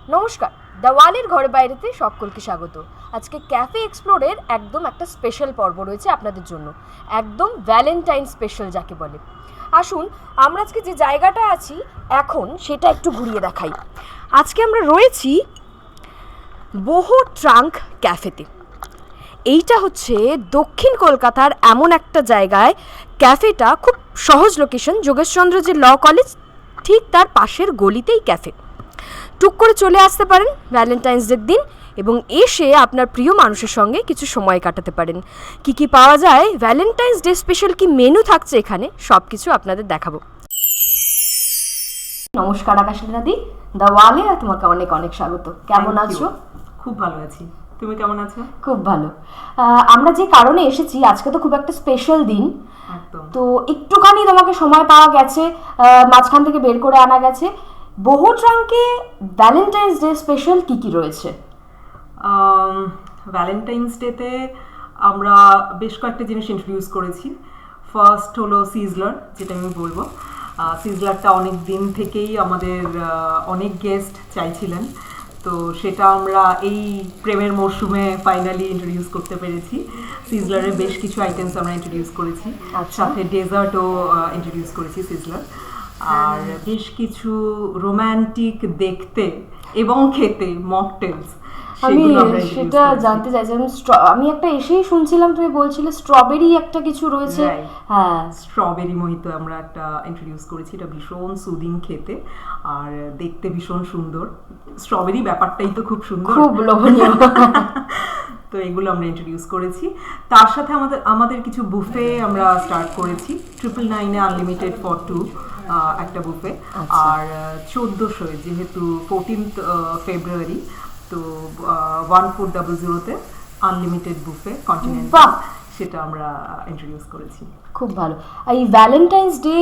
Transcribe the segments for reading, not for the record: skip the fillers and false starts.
নমস্কার, দেওয়ালির ঘরে বাইরেতে সকলকে স্বাগত। আজকে ক্যাফে এক্সপ্লোরের একদম একটা স্পেশাল পর্ব রয়েছে আপনাদের জন্য, একদম ভ্যালেন্টাইন স্পেশাল যাকে বলে। আসুন আমরা আজকে যে জায়গাটা আছি এখন সেটা একটু ঘুরিয়ে দেখাই। আজকে আমরা রয়েছি বহু ট্রাঙ্ক ক্যাফেতে। এইটা হচ্ছে দক্ষিণ কলকাতার এমন একটা জায়গায়, ক্যাফেটা খুব সহজ লোকেশন, যোগেশচন্দ্র যে ল কলেজ ঠিক তার পাশের গলিতেই ক্যাফে। টুক করে চলে আসতে পারেন ভ্যালেন্টাইন্স ডের দিন এবং এসে আপনার প্রিয় মানুষের সঙ্গে কিছু সময় কাটাতে পারেন। কি কি পাওয়া যায়, ভ্যালেন্টাইন্স ডে স্পেশাল কি মেনু থাকছে এখানে, সব কিছু আপনাদের দেখাবো। নমস্কার আকাশলীনাদি, দেওয়ালে তোমাকে অনেক অনেক স্বাগত। কেমন আছো? খুব ভালো আছি, তুমি কেমন আছো? খুব ভালো। আমরা যে কারণে এসেছি, আজকে তো খুব একটা স্পেশাল দিন, তো একটুখানি তোমাকে সময় পাওয়া গেছে, মাঝখান থেকে বের করে আনা গেছে। বহু ট্রাঙ্কে ভ্যালেন্টাইন্স ডে স্পেশাল কি কি রয়েছে? ভ্যালেন্টাইন্স ডেতে আমরা বেশ কয়েকটা জিনিস ইন্ট্রোডিউস করেছি। ফার্স্ট হলো সিজলার, যেটা আমি বলবো। সিজলারটা অনেক দিন থেকেই আমাদের অনেক গেস্ট চাইছিলেন, তো সেটা আমরা এই প্রেমের মরশুমে ফাইনালি ইন্ট্রোডিউস করতে পেরেছি। সিজলারের বেশ কিছু আইটেমস আমরা ইন্ট্রোডিউস করেছি, সাথে ডেজার্টও ইন্ট্রোডিউস করেছি সিজলার। আর বেশ কিছু রোম্যান্টিক দেখতে এবং খেতে মকটেলস, আমি সেটা জানতে চাইছিলাম। আমি একটা এসেই শুনছিলাম তুমি বলছিলে স্ট্রবেরি একটা কিছু রয়েছে। হ্যাঁ, স্ট্রবেরি মোহিতো আমরা একটা ইন্ট্রোডিউস করেছি। এটা ভীষণ সুদিং খেতে আর দেখতে ভীষণ সুন্দর। স্ট্রবেরি ব্যাপারটাই তো খুব সুন্দর, খুব লোভনীয়। তো এগুলো আমরা ইন্ট্রোডিউস করেছি। তার সাথে আমাদের কিছু বুফে আমরা স্টার্ট করেছি। 999 আনলিমিটেড ফর 2 একটা বুফে। আর 1400 যেহেতু 14th ফেব্রুয়ারি, তো 1400-তে আনলিমিটেড বুফে কন্টিনেন্টাল, সেটা আমরা ইন্ট্রোডিউস করেছি। খুব ভালো। এই ভ্যালেন্টাইন্স ডে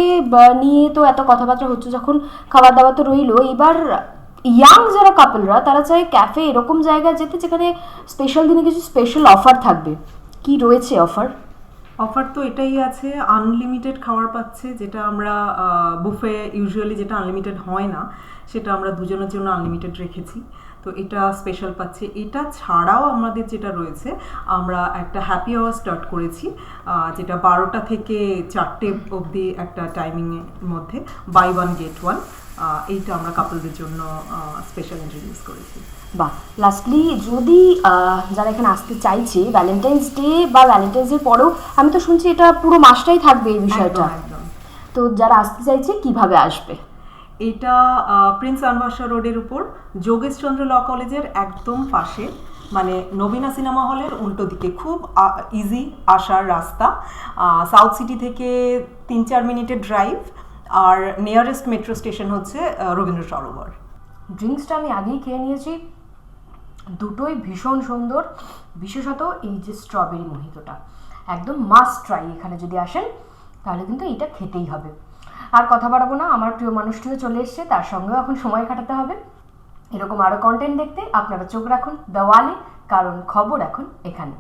নিয়ে তো এত কথাবার্তা হচ্ছে, যখন খাবার দাবার তো রইলো, এবার ইয়াং যারা কাপলরা তারা চায় ক্যাফে এরকম জায়গায় যেতে যেখানে স্পেশাল দিনে কিছু স্পেশাল অফার থাকবে। কি রয়েছে অফার? অফার তো এটাই আছে, আনলিমিটেড খাবার পাচ্ছে, যেটা আমরা বুফে ইউজুয়ালি যেটা আনলিমিটেড হয় না, সেটা আমরা দুজনের জন্য আনলিমিটেড রেখেছি। তো এটা স্পেশাল পাচ্ছে। এটা ছাড়াও আমাদের যেটা রয়েছে, আমরা একটা হ্যাপি আওয়ার স্টার্ট করেছি, যেটা 12টা থেকে 4টে অবধি একটা টাইমিংয়ের মধ্যে, বাই 1 গেট 1। এইটা আমরা কাপলদের জন্য স্পেশাল ইন্ট্রোডিউস করেছি। বাহ। লাস্টলি যদি যারা এখানে আসতে চাইছে ভ্যালেন্টাইন্স ডে বা ভ্যালেন্টাইন্স ডে পরেও, আমি তো শুনছি এটা পুরো মাসটাই থাকবে এই বিষয়টা, তো যারা আসতে চাইছে কিভাবে আসবে? এটা প্রিন্স আনভাসা রোডের উপর যোগেশচন্দ্র ল কলেজের একদম পাশে, মানে নবীনা সিনেমা হলের উল্টো দিকে, খুব ইজি আসার রাস্তা। সাউথ সিটি থেকে 3-4 মিনিটের ড্রাইভ, আর নিয়ারেস্ট মেট্রো স্টেশন হচ্ছে রবীন্দ্র সরোবর। ড্রিঙ্কসটা আমি আগেই খেয়ে নিয়েছি, দুটোই ভীষণ সুন্দর, বিশেষত এই যে স্ট্রবেরি মোহিতোটা একদম মাস্ট ট্রাই। এখানে যদি আসেন তাহলে কিন্তু এটা খেতেই হবে। আর কথা বাড়াবো না, আমার প্রিয় মানুষটিও চলে এসছে, তার সঙ্গেও এখন সময় কাটাতে হবে। এরকম আরও কন্টেন্ট দেখতে আপনারা চোখ রাখুন দেওয়ালে, কারণ খবর এখন এখানে।